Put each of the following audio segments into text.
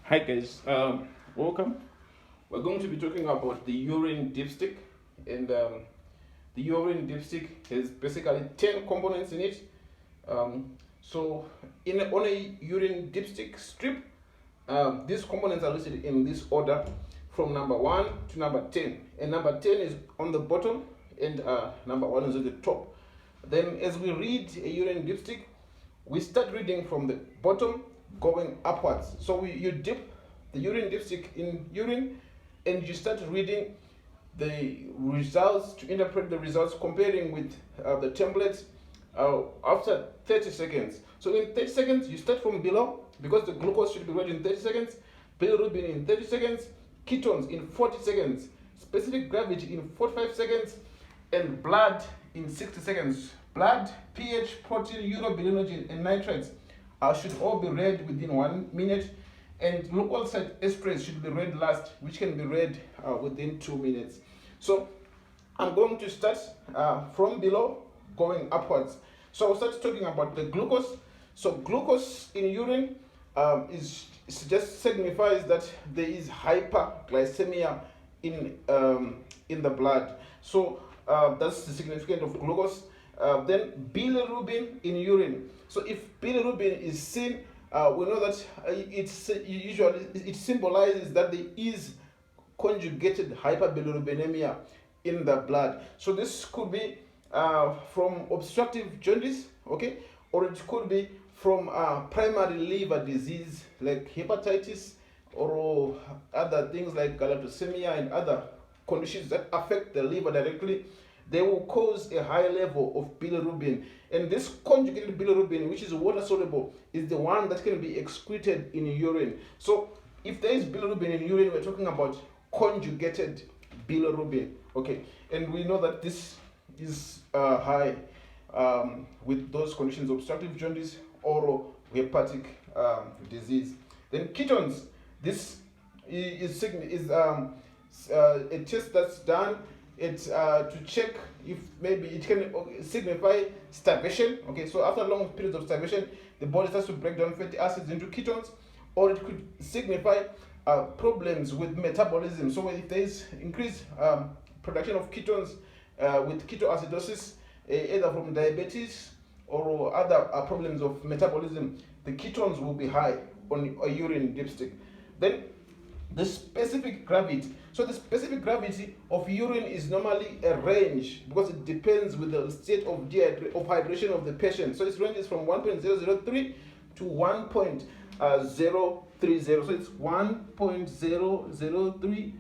Hi guys, welcome. We're going to be talking about the urine dipstick, and the urine dipstick has basically 10 components in it. So on a urine dipstick strip, these components are listed in this order from number 1 to number 10, and number 10 is on the bottom and number 1 is at the top. Then as we read a urine dipstick, we start reading from the bottom going upwards. So you dip the urine dipstick in urine and you start reading the results to interpret the results, comparing with the templates after 30 seconds. So in 30 seconds, you start from below because the glucose should be read in 30 seconds, bilirubin in 30 seconds, ketones in 40 seconds, specific gravity in 45 seconds, and blood in 60 seconds. Blood, pH, protein, urobilinogen, and nitrites should all be read within 1 minute, and local site esterase should be read last, which can be read within 2 minutes. So I'm going to start from below going upwards. So I'll start talking about the glucose. So glucose in urine just signifies that there is hyperglycemia in the blood. So that's the significance of glucose. Then bilirubin in urine. So if bilirubin is seen, we know that it symbolizes that there is conjugated hyperbilirubinemia in the blood. So this could be from obstructive jaundice, okay, or it could be from primary liver disease like hepatitis or other things like galactosemia and other conditions that affect the liver directly. They will cause a high level of bilirubin, and this conjugated bilirubin, which is water soluble, is the one that can be excreted in urine. So if there is bilirubin in urine, we're talking about conjugated bilirubin, okay, and we know that this is high with those conditions: obstructive jaundice or hepatic disease. Then ketones, this is a test that's done. It's to check if maybe it can signify starvation. Okay, so after long periods of starvation, the body starts to break down fatty acids into ketones, or it could signify problems with metabolism. So if there is increased production of ketones with ketoacidosis, either from diabetes or other problems of metabolism, the ketones will be high on a urine dipstick. Then the specific gravity. So the specific gravity of urine is normally a range because it depends with the state of hydration of the patient. So it ranges from 1.003 to 1.030. So it's 1.003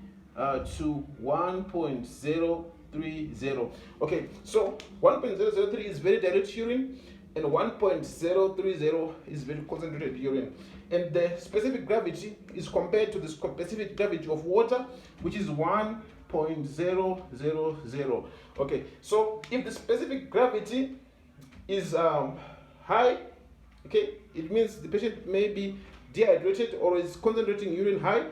to 1.030. Okay, so 1.003 is very dilute urine, and 1.030 is very concentrated urine. And the specific gravity is compared to the specific gravity of water, which is 1.000. Okay, so if the specific gravity is high, okay, it means the patient may be dehydrated or is concentrating urine high.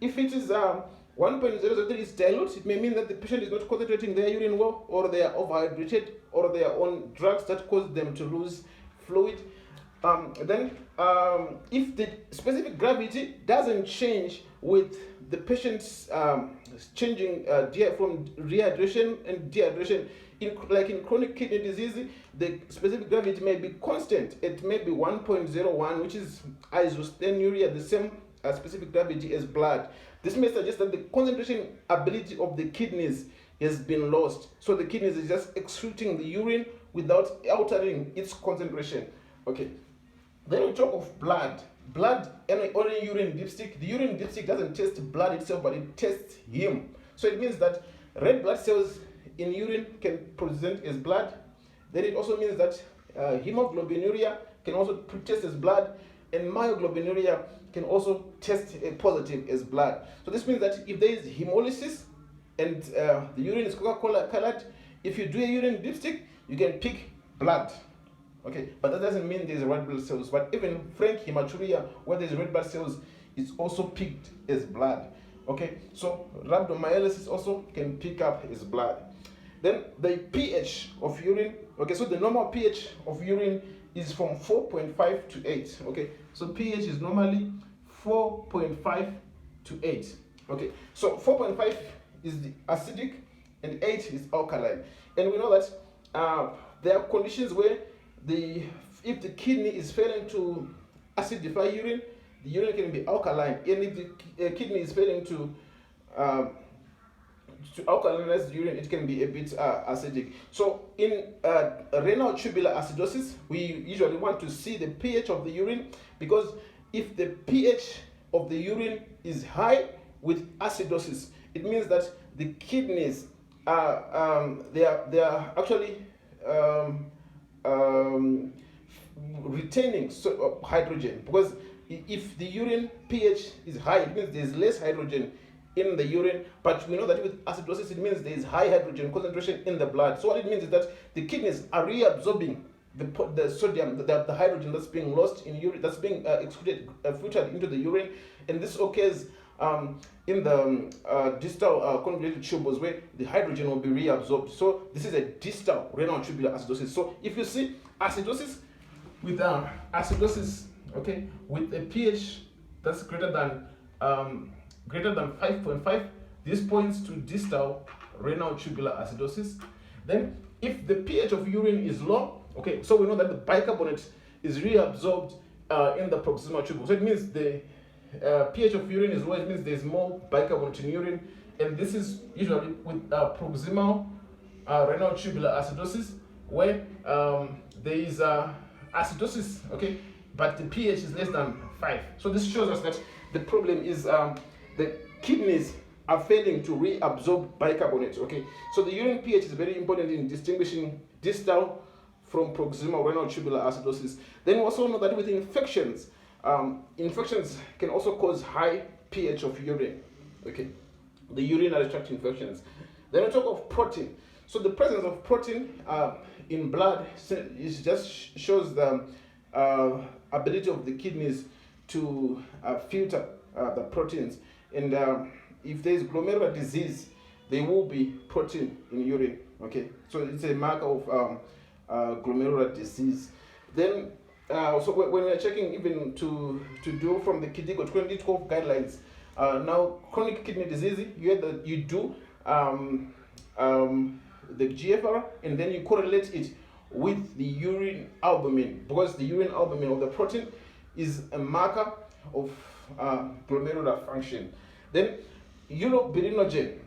If it is 1.003 is dilute, it may mean that the patient is not concentrating their urine well, or they are overhydrated, or they are on drugs that cause them to lose fluid. If the specific gravity doesn't change with the patient's changing from rehydration and dehydration, like in chronic kidney disease, the specific gravity may be constant. It may be 1.01, which is isostenuria, the same specific gravity as blood. This may suggest that the concentration ability of the kidneys has been lost. So the kidneys is just excreting the urine without altering its concentration. Okay. Then we talk of blood. Blood and on a urine dipstick. The urine dipstick doesn't test blood itself, but it tests heme. So it means that red blood cells in urine can present as blood. Then it also means that hemoglobinuria can also test as blood, and myoglobinuria can also test positive as blood. So this means that if there is hemolysis and the urine is Coca-Cola colored, if you do a urine dipstick, you can pick blood. Okay, but that doesn't mean there's red blood cells. But even frank hematuria, where there's red blood cells, is also picked as blood. Okay, so rhabdomyolysis also can pick up as blood. Then the pH of urine. Okay, so the normal pH of urine is from 4.5 to 8. Okay, so pH is normally 4.5 to 8. Okay, so 4.5 is the acidic and 8 is alkaline. And we know that there are conditions where if the kidney is failing to acidify urine, the urine can be alkaline. And if the kidney is failing to alkalinize the urine, it can be a bit acidic. So in renal tubular acidosis, we usually want to see the pH of the urine, because if the pH of the urine is high with acidosis, it means that the kidneys they are actually retaining hydrogen, because if the urine pH is high, it means there's less hydrogen in the urine. But we know that with acidosis, it means there is high hydrogen concentration in the blood. So what it means is that the kidneys are reabsorbing the sodium, the hydrogen that's being lost in urine, that's being excreted, filtered into the urine. And this occurs in the distal convoluted tubules, where the hydrogen will be reabsorbed. So this is a distal renal tubular acidosis. So if you see acidosis with acidosis, okay, with a pH that's greater than 5.5, this points to distal renal tubular acidosis. Then if the pH of urine is low, okay, so we know that the bicarbonate is reabsorbed in the proximal tubule. So it means the pH of urine is low, it means there's more bicarbonate in urine. And this is usually with proximal renal tubular acidosis, where there is acidosis, okay, but the pH is less than 5. So this shows us that the problem is the kidneys are failing to reabsorb bicarbonate. Okay, so the urine pH is very important in distinguishing distal from proximal renal tubular acidosis. Then we also know that with infections, infections can also cause high pH of urine. Okay, the urinary tract infections. Then we talk of protein. So the presence of protein in blood is just shows the ability of the kidneys to filter the proteins. And if there is glomerular disease, there will be protein in urine. Okay, so it's a marker of glomerular disease. Then so when we are checking even to do from the KDIGO 2012 guidelines, now chronic kidney disease, you do the GFR, and then you correlate it with the urine albumin, because the urine albumin of the protein is a marker of glomerular function. Then urobilinogen.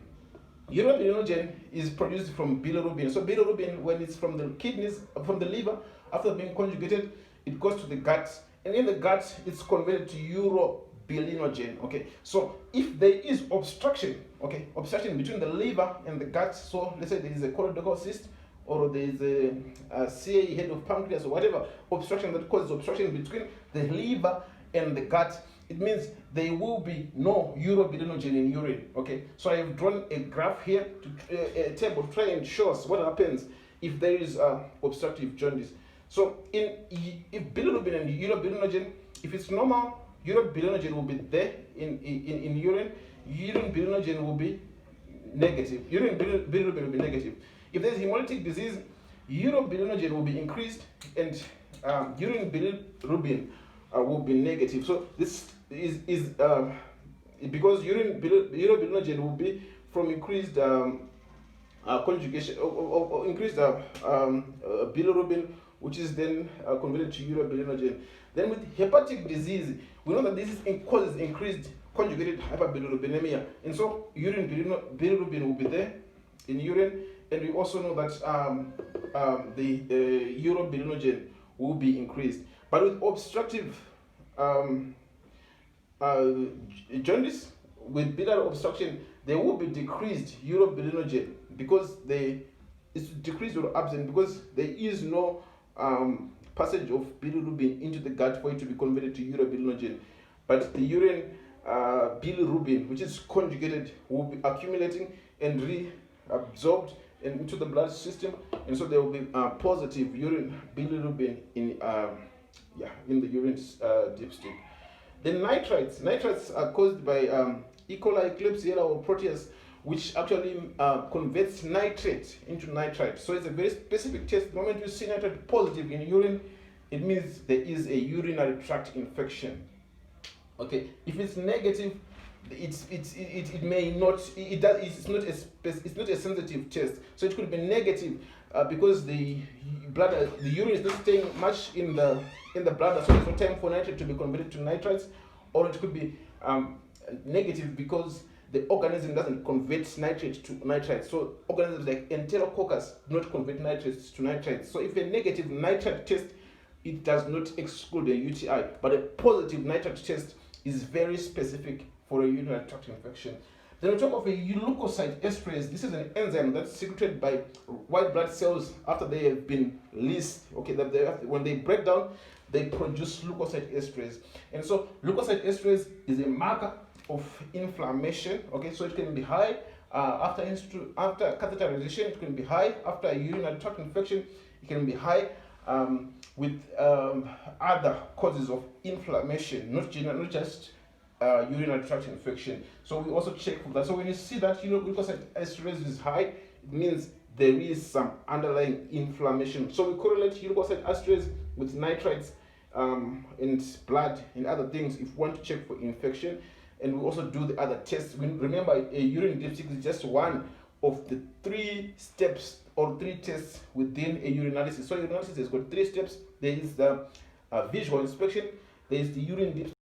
Urobilinogen is produced from bilirubin. So bilirubin, when it's from the kidneys, from the liver, after being conjugated, it goes to the gut, and in the gut, it's converted to urobilinogen. Okay, so if there is obstruction, okay, obstruction between the liver and the gut, so let's say there is a colorectal cyst, or there is a CA head of pancreas, or whatever obstruction that causes obstruction between the liver and the gut, it means there will be no urobilinogen in urine. Okay, so I have drawn a graph here, a table to try and show us what happens if there is obstructive jaundice. So if bilirubin and urobilinogen, if it's normal, urobilinogen will be there in urine. Urine bilirubin will be negative. Urine bilirubin will be negative. If there's hemolytic disease, urobilinogen will be increased, and urine bilirubin will be negative. So this is because urobilinogen will be from increased conjugation or increased bilirubin, which is then converted to urobilinogen. Then with hepatic disease, we know that this causes increased conjugated hyperbilirubinemia, and so urine bilirubin will be there in urine, and we also know that the urobilinogen will be increased. But with obstructive jaundice, with biliary obstruction, there will be decreased urobilinogen, because it's decreased or absent, because there is no passage of bilirubin into the gut for it to be converted to urobilinogen. But the urine bilirubin, which is conjugated, will be accumulating and reabsorbed into the blood system, and so there will be positive urine bilirubin in the urine dipstick. The nitrites are caused by E. coli, Klebsiella, or Proteus, which actually converts nitrate into nitrite. So it's a very specific test. The moment you see nitrate positive in urine, it means there is a urinary tract infection. Okay, if it's negative, it may not, it does, it's not a sensitive test, so it could be negative because the bladder, the urine is not staying much in the bladder, so there's no time for nitrate to be converted to nitrites. Or it could be negative because the organism doesn't convert nitrate to nitrites. So organisms like Enterococcus do not convert nitrates to nitrites. So if a negative nitrate test, it does not exclude a UTI, but a positive nitrate test is very specific for a urinary tract infection. Then we talk of a leukocyte esterase. This is an enzyme that's secreted by white blood cells after they have been released. Okay, when they break down, they produce leukocyte esterase. And so leukocyte esterase is a marker of inflammation. Okay, so it can be high after catheterization. It can be high after a urinary tract infection. It can be high with other causes of inflammation, not just urinary tract infection. So we also check for that. So when you see that leukocyte esterase is high, it means there is some underlying inflammation. So we correlate leukocyte esterase with nitrites in blood and other things if you want to check for infection. And we also do the other tests. Remember, a urine dipstick is just one of the 3 steps or 3 tests within a urinalysis. So urinalysis has got 3 steps. There is the visual inspection, there is the urine dipstick.